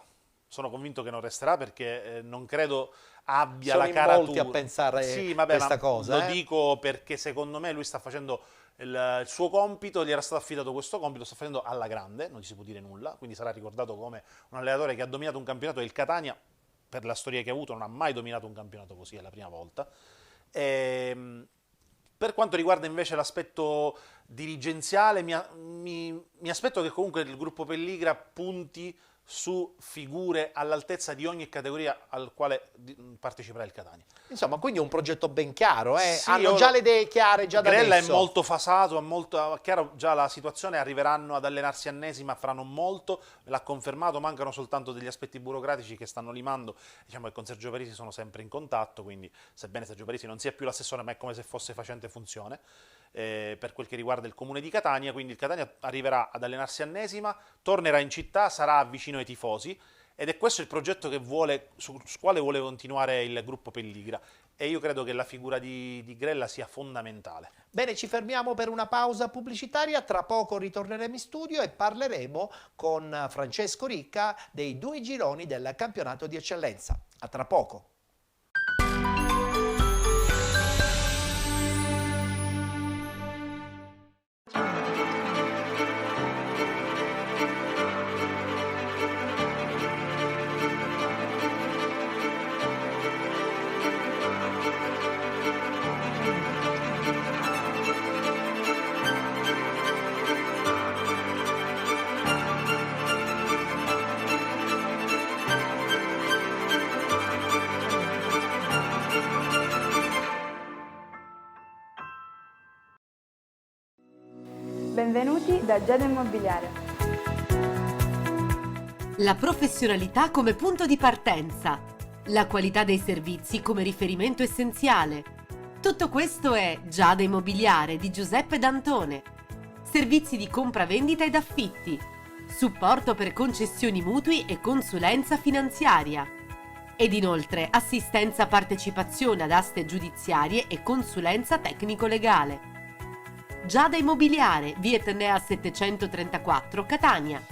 Sono convinto che non resterà perché non credo abbia la caratura. Sono molti a pensare questa cosa. Lo dico perché secondo me lui sta facendo il suo compito, gli era stato affidato questo compito, sta facendo alla grande, non gli si può dire nulla, quindi sarà ricordato come un allenatore che ha dominato un campionato. Il Catania, per la storia che ha avuto, non ha mai dominato un campionato così, è la prima volta. Per quanto riguarda invece l'aspetto dirigenziale, mi aspetto che comunque il gruppo Pelligra punti su figure all'altezza di ogni categoria al quale parteciperà il Catania. Insomma, quindi è un progetto ben chiaro, Sì, hanno già le idee chiare già da Grella adesso. è molto fasato, è molto chiaro già la situazione, arriveranno ad allenarsi a Nesima, faranno molto, l'ha confermato, mancano soltanto degli aspetti burocratici che stanno limando. Diciamo che con Sergio Parisi sono sempre in contatto, quindi sebbene Sergio Parisi non sia più l'assessore, ma è come se fosse facente funzione per quel che riguarda il comune di Catania. Quindi il Catania arriverà ad allenarsi a Nesima, tornerà in città, sarà vicino ai tifosi, ed è questo il progetto che su quale vuole continuare il gruppo Pelligra, e io credo che la figura di Grella sia fondamentale. Bene, ci fermiamo per una pausa pubblicitaria, tra poco ritorneremo in studio e parleremo con Francesco Ricca dei 2 gironi del campionato di eccellenza. A tra poco. Benvenuti da Giada Immobiliare. La professionalità come punto di partenza, la qualità dei servizi come riferimento essenziale. Tutto questo è Giada Immobiliare di Giuseppe D'Antone. Servizi di compravendita ed affitti, supporto per concessioni mutui e consulenza finanziaria. Ed inoltre assistenza partecipazione ad aste giudiziarie e consulenza tecnico-legale. Giada Immobiliare, via Etnea 734, Catania.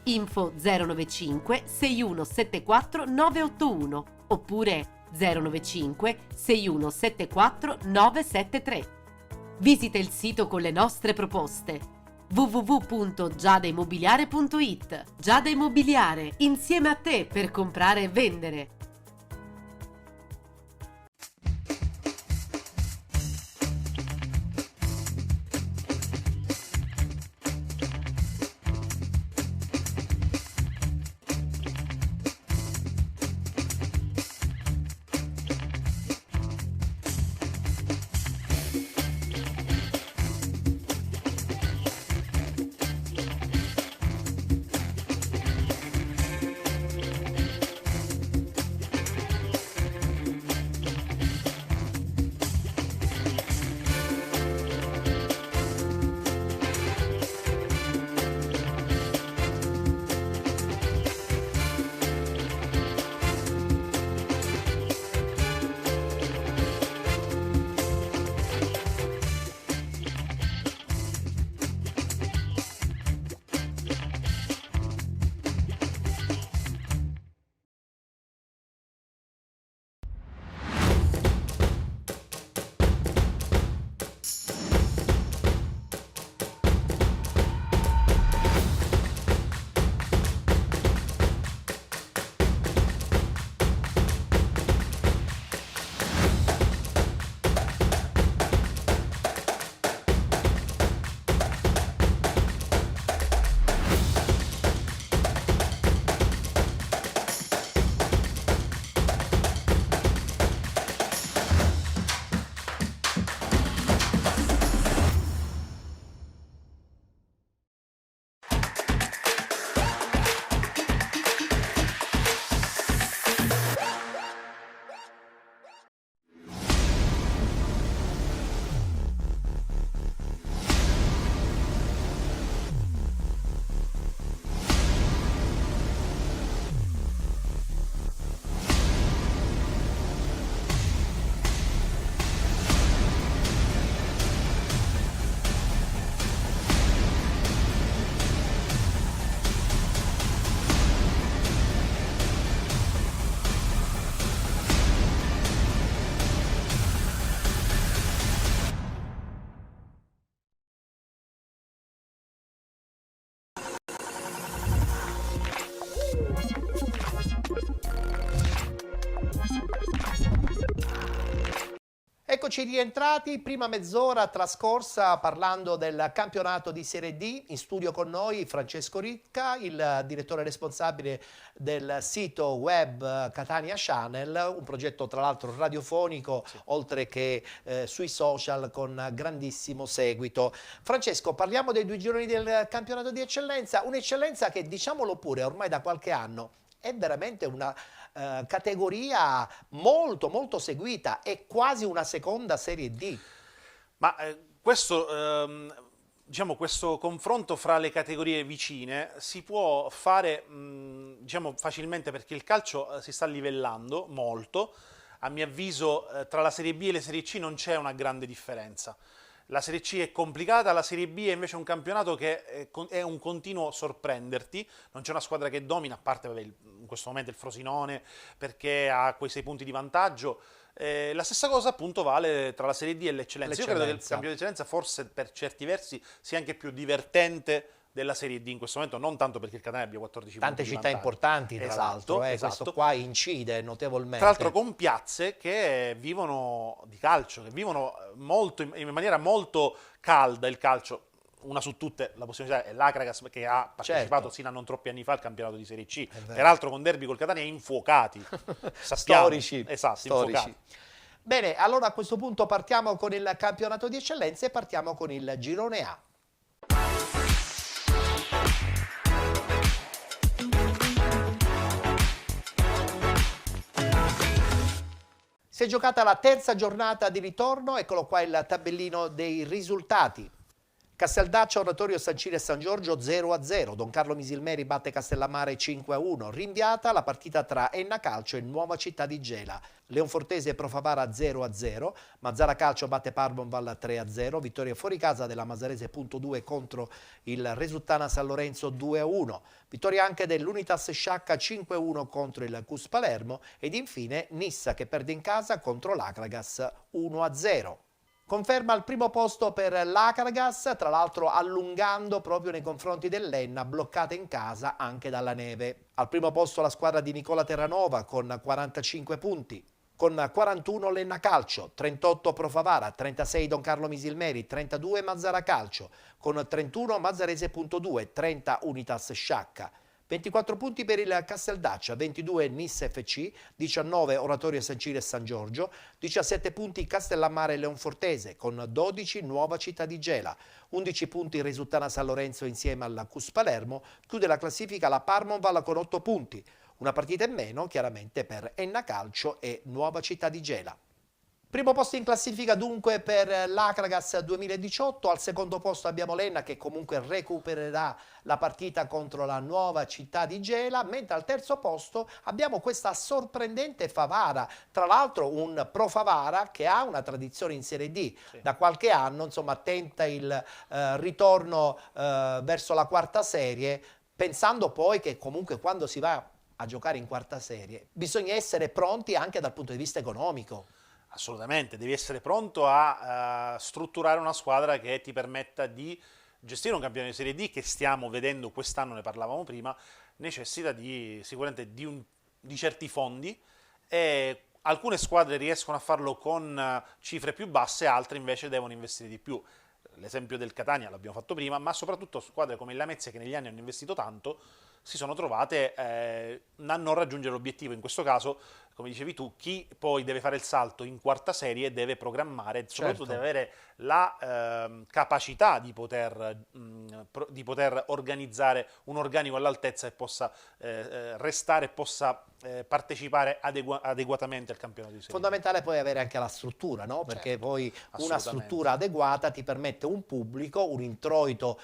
Info 095 6174 981 oppure 095 6174 973. Visita il sito con le nostre proposte www.giadaimmobiliare.it. Giada Immobiliare, insieme a te per comprare e vendere. Eccoci rientrati, prima mezz'ora trascorsa parlando del campionato di Serie D. In studio con noi Francesco Ricca, il direttore responsabile del sito web Catania Channel, un progetto tra l'altro radiofonico, sì, oltre che sui social con grandissimo seguito. Francesco, parliamo dei 2 gironi del campionato di eccellenza, un'eccellenza che, diciamolo pure, ormai da qualche anno è veramente una categoria molto molto seguita, è quasi una seconda Serie D. Ma questo, diciamo, questo confronto fra le categorie vicine si può fare diciamo, facilmente, perché il calcio si sta livellando molto. A mio avviso tra la Serie B e le Serie C non c'è una grande differenza. La Serie C è complicata, la Serie B è invece un campionato che è un continuo sorprenderti, non c'è una squadra che domina, a parte vabbè, in questo momento il Frosinone, perché ha quei 6 punti di vantaggio. La stessa cosa appunto vale tra la Serie D e l'eccellenza. Io credo che il campionato di eccellenza forse per certi versi sia anche più divertente della Serie D in questo momento, non tanto perché il Catania abbia 14 tante punti città importanti, tra l'altro, esatto. Questo qua incide notevolmente. Tra l'altro con piazze che vivono di calcio, che vivono molto, in maniera molto calda il calcio. Una su tutte, la possibilità è l'Acragas, che ha partecipato sino a non troppi anni fa al campionato di Serie C, peraltro con derby col Catania infuocati, storici. Esatto, storici. Infuocati. Bene, allora a questo punto partiamo con il campionato di eccellenza e partiamo con il girone A. Si è giocata la terza giornata di ritorno, eccolo qua il tabellino dei risultati. Casteldaccia Oratorio San Ciro e San Giorgio 0-0, Don Carlo Misilmeri batte Castellammare 5-1, rinviata la partita tra Enna Calcio e Nuova Città di Gela. Leonfortese e Profavara 0-0, Mazzara Calcio batte Parmonval 3-0, vittoria fuori casa della Masarese .2 contro il Resultana San Lorenzo 2-1, vittoria anche dell'Unitas Sciacca 5-1 contro il Cus Palermo ed infine Nissa che perde in casa contro l'Acragas 1-0. Conferma al primo posto per l'Acragas, tra l'altro allungando proprio nei confronti dell'Enna, bloccata in casa anche dalla neve. Al primo posto la squadra di Nicola Terranova con 45 punti. Con 41 l'Enna Calcio, 38 Profavara, 36 Don Carlo Misilmeri, 32 Mazzara Calcio, con 31 Mazzarese.2, 30 Unitas Sciacca. 24 punti per il Casteldaccia, 22 Nis FC, 19 Oratorio San Ciro e San Giorgio, 17 punti Castellammare e Leonfortese, con 12 Nuova Città di Gela, 11 punti Resultana San Lorenzo insieme alla Cus Palermo, chiude la classifica la Parmonval con 8 punti, una partita in meno chiaramente per Enna Calcio e Nuova Città di Gela. Primo posto in classifica dunque per l'Acragas 2018, al secondo posto abbiamo l'Enna che comunque recupererà la partita contro la Nuova Città di Gela, mentre al terzo posto abbiamo questa sorprendente Favara, tra l'altro un Pro Favara che ha una tradizione in Serie D, da qualche anno insomma tenta il ritorno verso la quarta serie, pensando poi che comunque quando si va a giocare in quarta serie bisogna essere pronti anche dal punto di vista economico. Assolutamente, devi essere pronto a strutturare una squadra che ti permetta di gestire un campionato di Serie D che stiamo vedendo quest'anno, ne parlavamo prima, necessita sicuramente di certi fondi e alcune squadre riescono a farlo con cifre più basse, altre invece devono investire di più. L'esempio del Catania l'abbiamo fatto prima, ma soprattutto squadre come il Lamezia che negli anni hanno investito tanto si sono trovate a non raggiungere l'obiettivo. In questo caso, come dicevi tu, chi poi deve fare il salto in quarta serie deve programmare, soprattutto deve avere la capacità di poter organizzare un organico all'altezza e possa restare e possa partecipare adeguatamente al campionato di Serie D. Fondamentale poi avere anche la struttura, no? Perché poi una struttura adeguata ti permette un pubblico, un introito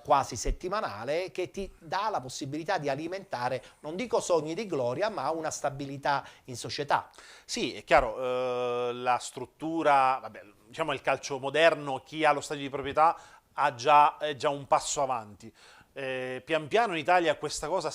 quasi settimanale che ti dà la possibilità di alimentare, non dico sogni di gloria, ma una stabilità in società. Sì, è chiaro, la struttura, vabbè, diciamo il calcio moderno, chi ha lo stadio di proprietà è già un passo avanti. Pian piano in Italia questa cosa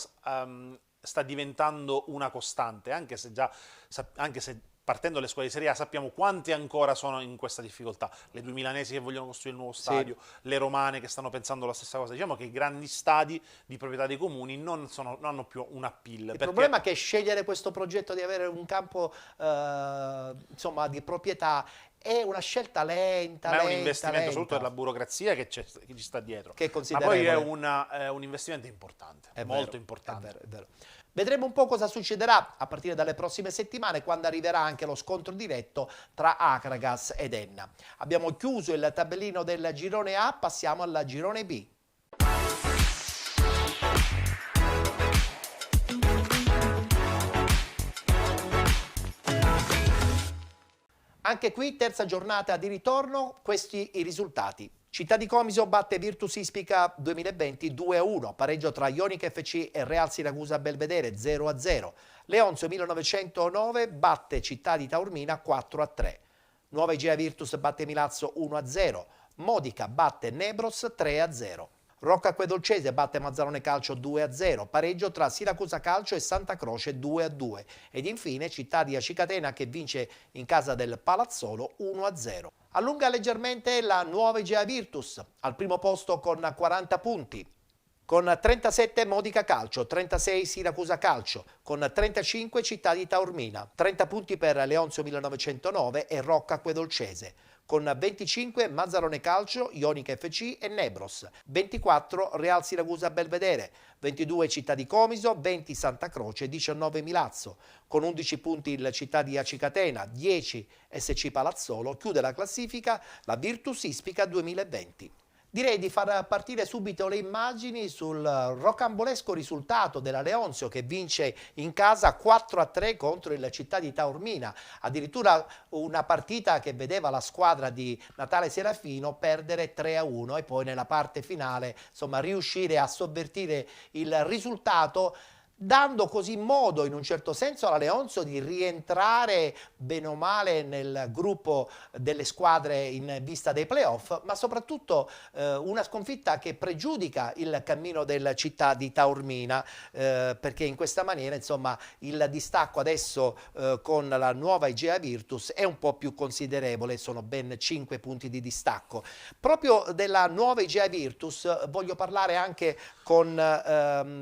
sta diventando una costante, anche se partendo dalle squadre di Serie A sappiamo quanti ancora sono in questa difficoltà. Le due milanesi che vogliono costruire il nuovo stadio, le romane che stanno pensando la stessa cosa. Diciamo che i grandi stadi di proprietà dei comuni non hanno più un appeal. Il problema è che scegliere questo progetto di avere un campo insomma di proprietà è una scelta lenta. Ma è un investimento soprattutto per la burocrazia che ci sta dietro. Che è ma poi è considerevole. un investimento importante, È molto vero, importante. È vero. Vedremo un po' cosa succederà a partire dalle prossime settimane quando arriverà anche lo scontro diretto tra Acragas ed Enna. Abbiamo chiuso il tabellino del girone A, passiamo al girone B. Anche qui terza giornata di ritorno, questi i risultati. Città di Comiso batte Virtus Ispica 2020 2-1, pareggio tra Ionica FC e Real Siracusa Belvedere 0-0. Leonzio 1909 batte Città di Taormina 4-3. Nuova Igea Virtus batte Milazzo 1-0. Modica batte Nebros 3-0. Rocca Acquedolcese batte Mazzarone Calcio 2-0, pareggio tra Siracusa Calcio e Santa Croce 2-2 ed infine Città di Acicatena che vince in casa del Palazzolo 1-0. Allunga leggermente la Nuova Igea Virtus, al primo posto con 40 punti, con 37 Modica Calcio, 36 Siracusa Calcio, con 35 Città di Taormina, 30 punti per Leonzio 1909 e Rocca Acquedolcese, con 25 Mazzarone Calcio, Ionica FC e Nebros, 24 Real Siracusa Belvedere, 22 Città di Comiso, 20 Santa Croce, 19 Milazzo, con 11 punti il Città di Acicatena, 10 SC Palazzolo, chiude la classifica la Virtus Ispica 2020. Direi di far partire subito le immagini sul rocambolesco risultato della Leonzio che vince in casa 4-3 contro il Città di Taormina. Addirittura una partita che vedeva la squadra di Natale Serafino perdere 3-1 e poi nella parte finale insomma riuscire a sovvertire il risultato, dando così modo in un certo senso alla Leonzio di rientrare bene o male nel gruppo delle squadre in vista dei playoff, ma soprattutto una sconfitta che pregiudica il cammino del Città di Taormina, perché in questa maniera insomma il distacco adesso con la nuova Igea Virtus è un po' più considerevole, sono ben 5 punti di distacco. Proprio della nuova Igea Virtus voglio parlare anche con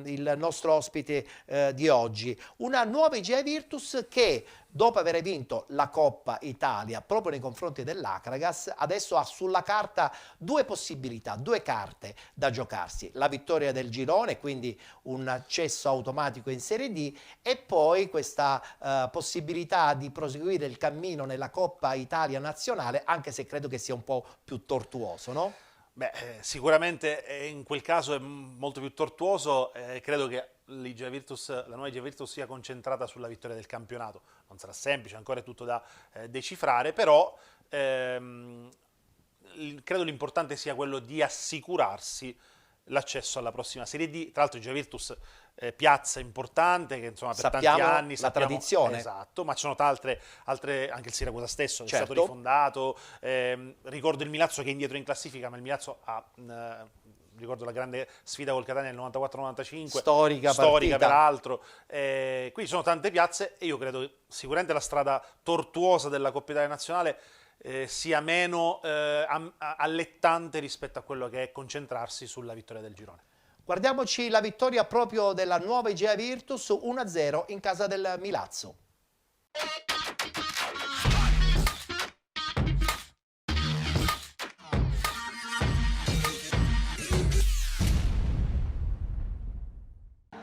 il nostro ospite di oggi, una nuova Igea Virtus che dopo aver vinto la Coppa Italia proprio nei confronti dell'Akragas adesso ha sulla carta due possibilità, due carte da giocarsi: la vittoria del girone, quindi un accesso automatico in Serie D, e poi questa possibilità di proseguire il cammino nella Coppa Italia nazionale, anche se credo che sia un po' più tortuoso, no? Beh, sicuramente in quel caso è molto più tortuoso, credo che la nuova Igea Virtus sia concentrata sulla vittoria del campionato. Non sarà semplice, ancora è tutto da decifrare, però credo l'importante sia quello di assicurarsi l'accesso alla prossima Serie D. Tra l'altro Igea Virtus piazza importante che insomma per tanti anni la tradizione, esatto, ma ci sono altre, anche il Siracusa stesso che certo. è stato rifondato, ricordo il Milazzo che è indietro in classifica, ma il Milazzo ha ricordo la grande sfida col Catania nel 94-95, storica peraltro, qui ci sono tante piazze e io credo che sicuramente la strada tortuosa della Coppa Italia Nazionale sia meno allettante rispetto a quello che è concentrarsi sulla vittoria del girone. Guardiamoci la vittoria proprio della nuova Igea Virtus 1-0 in casa del Milazzo.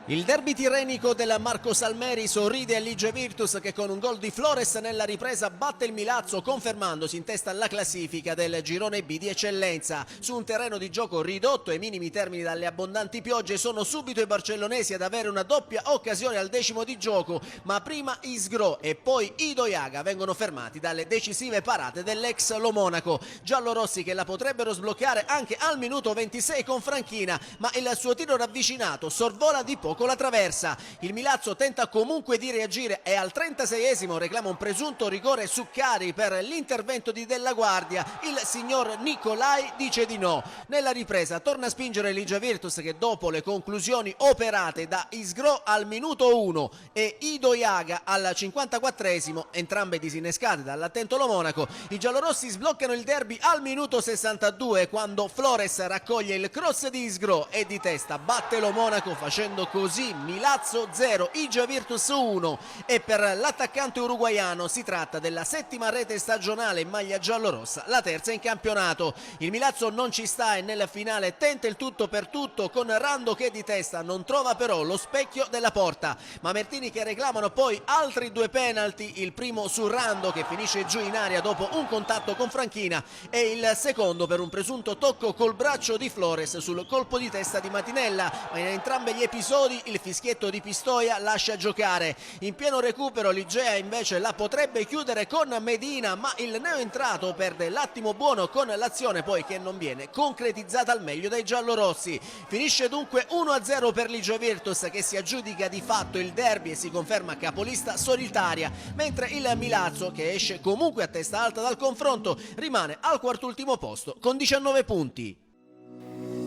Il derby tirrenico del Marco Salmeri sorride all'Igea Virtus che con un gol di Flores nella ripresa batte il Milazzo, confermandosi in testa alla classifica del girone B di eccellenza. Su un terreno di gioco ridotto ai minimi termini dalle abbondanti piogge sono subito i barcellonesi ad avere una doppia occasione al 10° di gioco, ma prima Isgro e poi Ido Iaga vengono fermati dalle decisive parate dell'ex Lo Monaco. Giallorossi che la potrebbero sbloccare anche al minuto 26 con Franchina, ma il suo tiro ravvicinato sorvola di poco la traversa. Il Milazzo tenta comunque di reagire e al 36esimo reclama un presunto rigore su Cari per l'intervento di Della Guardia. Il signor Nicolai dice di no. Nella ripresa torna a spingere l'Igea Virtus che dopo le conclusioni operate da Isgro al minuto 1 e Ido Iaga al 54esimo, entrambe disinnescate dall'attento Lo Monaco, i giallorossi sbloccano il derby al minuto 62 quando Flores raccoglie il cross di Isgro e di testa batte Lo Monaco, facendo così Milazzo 0, Igea Virtus 1, e per l'attaccante uruguaiano si tratta della 7ª rete stagionale in maglia giallorossa, la terza in campionato. Il Milazzo non ci sta e nel finale tenta il tutto per tutto con Rando che di testa non trova però lo specchio della porta. Mamertini che reclamano poi altri 2 penalty, il primo su Rando che finisce giù in aria dopo un contatto con Franchina e il secondo per un presunto tocco col braccio di Flores sul colpo di testa di Matinella, ma in entrambi gli episodi il fischietto di Pistoia lascia giocare. In pieno recupero l'Igea invece la potrebbe chiudere con Medina, ma il neoentrato perde l'attimo buono con l'azione poi che non viene concretizzata al meglio dai giallorossi. Finisce dunque 1-0 per l'Igea Virtus che si aggiudica di fatto il derby e si conferma capolista solitaria, mentre il Milazzo, che esce comunque a testa alta dal confronto, rimane al quartultimo posto con 19 punti.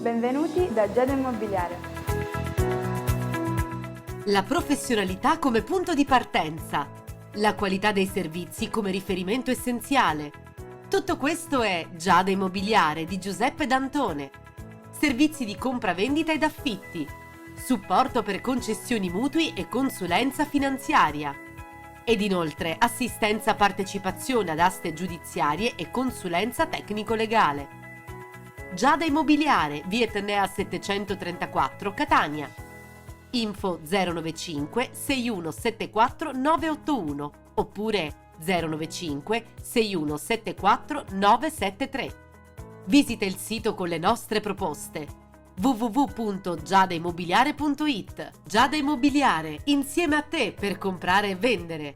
Benvenuti da Giada Immobiliare. La professionalità come punto di partenza, la qualità dei servizi come riferimento essenziale. Tutto questo è Giada Immobiliare di Giuseppe D'Antone. Servizi di compra-vendita ed affitti, supporto per concessioni mutui e consulenza finanziaria. Ed inoltre assistenza partecipazione ad aste giudiziarie e consulenza tecnico-legale. Giada Immobiliare, via Etnea 734 Catania. Info 095 6174 981 oppure 095 6174 973. Visita il sito con le nostre proposte. www.giadaimmobiliare.it. Giada Immobiliare, insieme a te per comprare e vendere.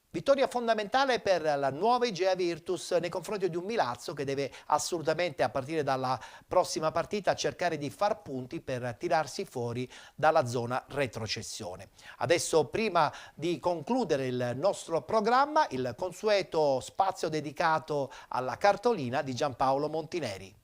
Vittoria fondamentale per la nuova Igea Virtus nei confronti di un Milazzo che deve assolutamente, a partire dalla prossima partita, cercare di far punti per tirarsi fuori dalla zona retrocessione. Adesso, prima di concludere il nostro programma, il consueto spazio dedicato alla cartolina di Giampaolo Montineri.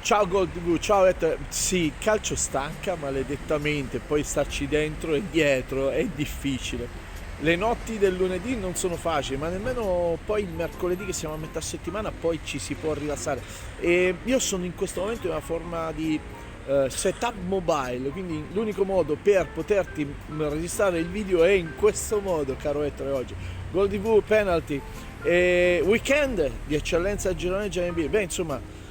Ciao Gol TV, ciao Ettore. Sì, calcio stanca maledettamente, poi starci dentro e dietro è difficile. Le notti del lunedì non sono facili, ma nemmeno poi il mercoledì, che siamo a metà settimana, poi ci si può rilassare. E io sono in questo momento in una forma di setup mobile, quindi l'unico modo per poterti registrare il video è in questo modo, caro Ettore, oggi. Gol TV, penalty, weekend di eccellenza al girone GNB. Beh, insomma,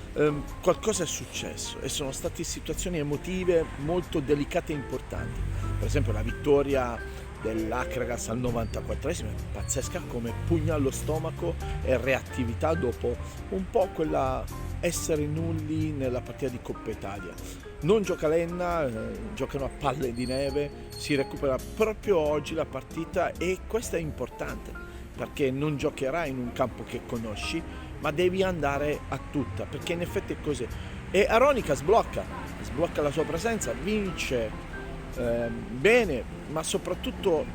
qualcosa è successo e sono state situazioni emotive molto delicate e importanti. Per esempio la vittoria dell'Akragas al 94esimo è pazzesca, come pugno allo stomaco e reattività dopo un po' quella essere nulli nella partita di Coppa Italia. Non gioca Lenna, giocano a palle di neve, si recupera proprio oggi la partita e questo è importante perché non giocherai in un campo che conosci, ma devi andare a tutta, perché in effetti è così. E Aronica sblocca la sua presenza, vince bene, ma soprattutto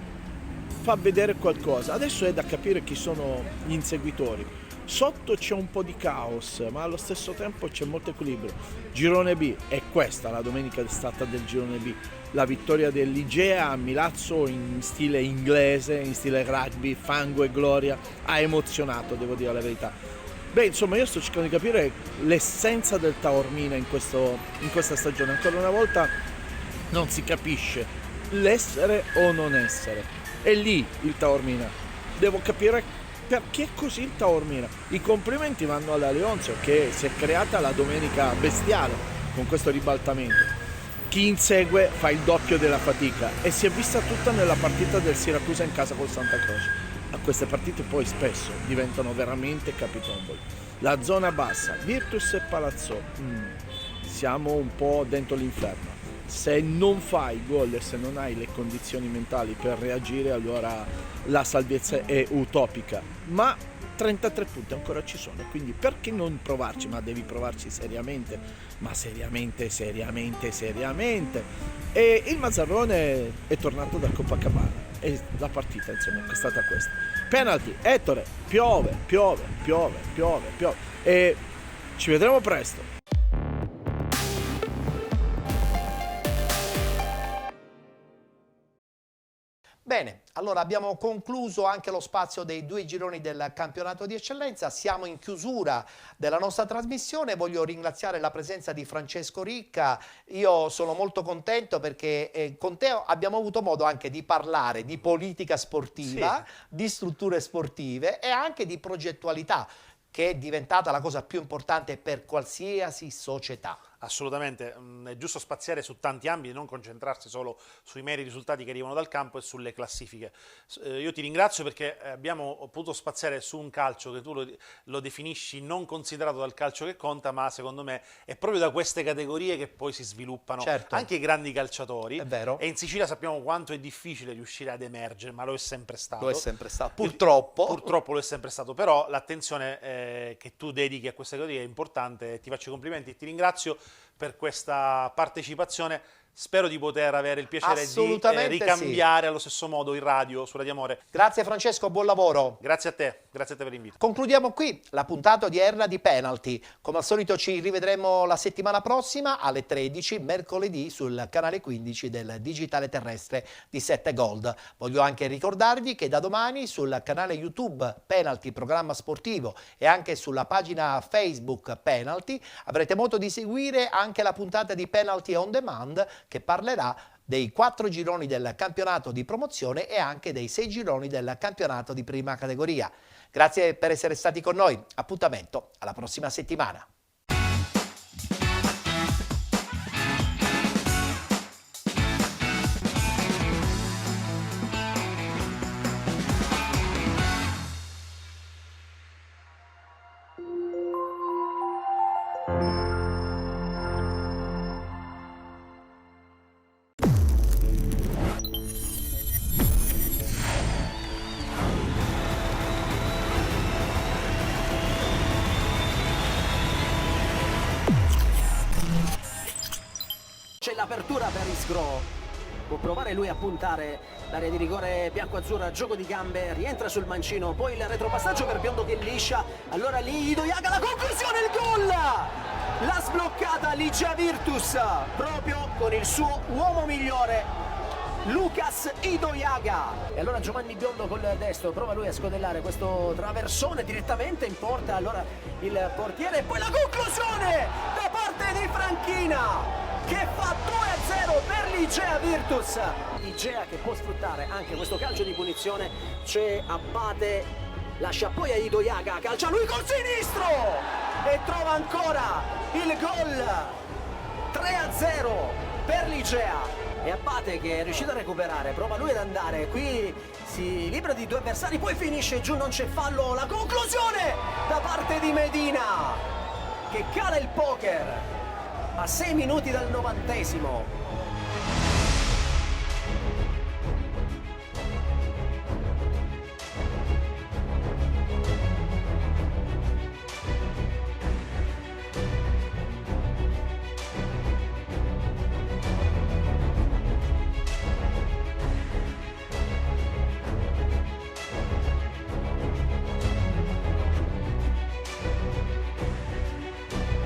fa vedere qualcosa. Adesso è da capire chi sono gli inseguitori. Sotto c'è un po' di caos, ma allo stesso tempo c'è molto equilibrio. Girone B, è questa la domenica d'estate del Girone B. La vittoria dell'Igea a Milazzo in stile inglese, in stile rugby, fango e gloria, ha emozionato, devo dire la verità. Beh, insomma, io sto cercando di capire l'essenza del Taormina in questa stagione. Ancora una volta non si capisce l'essere o non essere. È lì il Taormina. Devo capire perché è così il Taormina. I complimenti vanno alla Leonzio, che si è creata la domenica bestiale con questo ribaltamento. Chi insegue fa il doppio della fatica e si è vista tutta nella partita del Siracusa in casa col Santa Croce. A queste partite poi spesso diventano veramente capitomboli. La zona bassa, Virtus e Palazzo, siamo un po' dentro l'inferno. Se non fai gol e se non hai le condizioni mentali per reagire, allora la salvezza è utopica. Ma 33 punti ancora ci sono, quindi perché non provarci? Ma devi provarci seriamente, ma seriamente. E il Mazzarrone è tornato da Copacabana e la partita insomma è stata questa. Penalty, Ettore, piove e ci vedremo presto. Bene, allora abbiamo concluso anche lo spazio dei due gironi del campionato di eccellenza, siamo in chiusura della nostra trasmissione, voglio ringraziare la presenza di Francesco Ricca, io sono molto contento perché con te abbiamo avuto modo anche di parlare di politica sportiva, sì, di strutture sportive e anche di progettualità, che è diventata la cosa più importante per qualsiasi società. Assolutamente, è giusto spaziare su tanti ambiti, non concentrarsi solo sui meri risultati che arrivano dal campo e sulle classifiche. Io ti ringrazio perché abbiamo potuto spaziare su un calcio che tu lo definisci non considerato dal calcio che conta, ma secondo me è proprio da queste categorie che poi si sviluppano, certo, anche i grandi calciatori. È vero. E in Sicilia sappiamo quanto è difficile riuscire ad emergere, ma lo è sempre stato. Lo è sempre stato, purtroppo. Purtroppo lo è sempre stato, però l'attenzione che tu dedichi a queste categorie è importante, ti faccio i complimenti e ti ringrazio per questa partecipazione. spero di poter avere il piacere di Assolutamente ricambiare allo stesso modo in radio su Radio Amore. Grazie Francesco, buon lavoro. Grazie a te per l'invito. Concludiamo qui la puntata odierna di Penalty. Come al solito ci rivedremo la settimana prossima alle 13, mercoledì, sul canale 15 del digitale terrestre di 7 Gold. Voglio anche ricordarvi che da domani sul canale YouTube Penalty Programma Sportivo e anche sulla pagina Facebook Penalty avrete modo di seguire anche la puntata di Penalty On Demand, che parlerà dei 4 gironi del campionato di promozione e anche dei 6 gironi del campionato di prima categoria. Grazie per essere stati con noi, appuntamento alla prossima settimana. C'è l'apertura per Isgro, può provare lui a puntare l'area di rigore bianco-azzurra, gioco di gambe, rientra sul mancino, poi il retropassaggio per Biondo che liscia, allora lì Idoiaga, la conclusione, il gol! L'ha sbloccata Ligia Virtus, proprio con il suo uomo migliore, Lucas Idoiaga. E allora Giovanni Biondo col destro, prova lui a scodellare questo traversone direttamente in porta, allora il portiere e poi la conclusione da parte di Franchina, che fa 2-0 per l'Igea Virtus. Igea che può sfruttare anche questo calcio di punizione, c'è Abate, lascia poi a Idoiaga, calcia lui col sinistro e trova ancora il gol. 3-0 per l'Igea. E Abate che è riuscito a recuperare, prova lui ad andare, qui si libera di 2 avversari, poi finisce giù, non c'è fallo, la conclusione da parte di Medina, che cala il poker a 6 minuti dal 90°.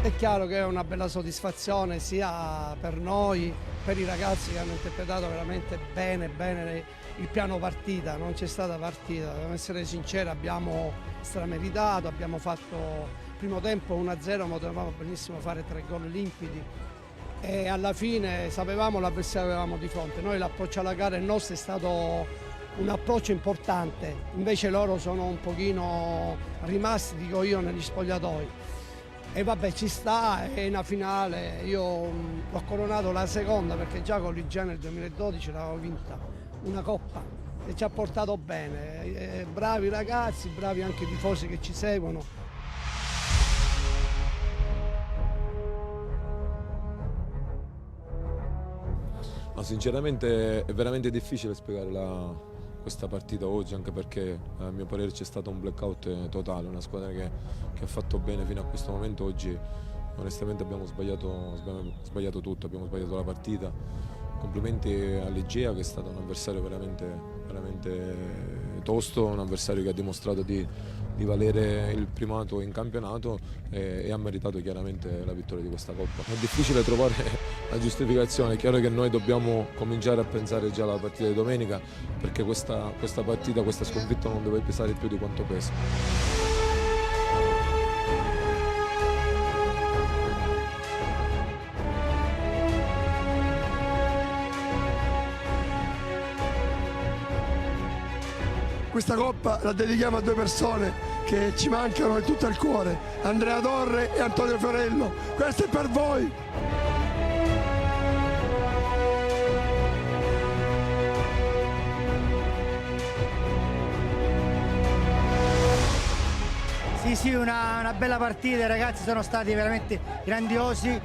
È chiaro che è una bella soddisfazione sia per noi, per i ragazzi che hanno interpretato veramente bene il piano partita, non c'è stata partita, dobbiamo essere sinceri, abbiamo strameritato, abbiamo fatto il primo tempo 1-0, ma potevamo benissimo fare 3 gol limpidi e alla fine sapevamo l'avversario che avevamo di fronte. Noi l'approccio alla gara nostro è stato un approccio importante, invece loro sono un pochino rimasti, dico io, negli spogliatoi. E vabbè, ci sta, è una finale, io ho coronato la seconda perché già con l'Igea nel 2012 l'avevo vinta, una coppa e ci ha portato bene, bravi ragazzi, bravi anche i tifosi che ci seguono. No, sinceramente è veramente difficile spiegare questa partita oggi, anche perché a mio parere c'è stato un blackout totale, una squadra che ha fatto bene fino a questo momento. Oggi onestamente abbiamo sbagliato tutto, abbiamo sbagliato la partita. Complimenti all'Igea, che è stato un avversario veramente tosto, un avversario che ha dimostrato di valere il primato in campionato e ha meritato chiaramente la vittoria di questa Coppa. È difficile trovare la giustificazione, è chiaro che noi dobbiamo cominciare a pensare già alla partita di domenica, perché questa partita, questa sconfitta non deve pesare più di quanto pesa. Questa Coppa la dedichiamo a 2 persone che ci mancano e tutto il cuore, Andrea Torre e Antonio Fiorello. Questo è per voi! Sì, una bella partita, i ragazzi sono stati veramente grandiosi,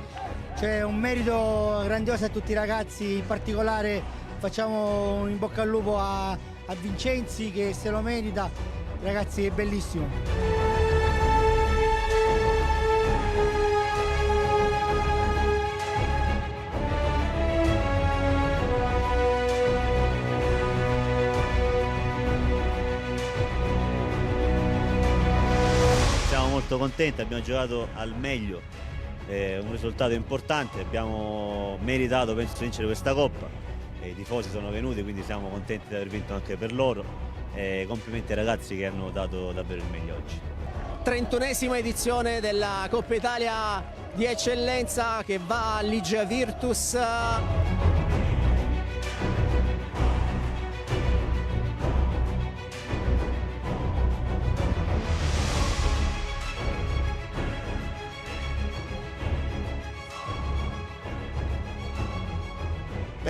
c'è un merito grandioso a tutti i ragazzi, in particolare facciamo un in bocca al lupo a Vincenzi che se lo merita, ragazzi, è bellissimo. molto contenti, abbiamo giocato al meglio, un risultato importante, abbiamo meritato penso di vincere questa Coppa, i tifosi sono venuti quindi siamo contenti di aver vinto anche per loro, complimenti ai ragazzi che hanno dato davvero il meglio oggi. 31esima edizione della Coppa Italia di eccellenza che va a Ligia Virtus.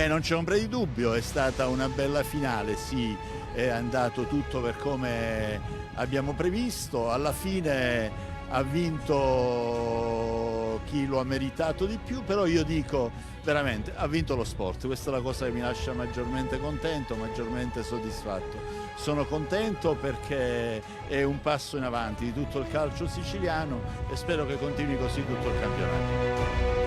Non c'è ombra di dubbio, è stata una bella finale, sì, è andato tutto per come abbiamo previsto, alla fine ha vinto chi lo ha meritato di più, però io dico veramente ha vinto lo sport, questa è la cosa che mi lascia maggiormente contento, maggiormente soddisfatto. Sono contento perché è un passo in avanti di tutto il calcio siciliano e spero che continui così tutto il campionato.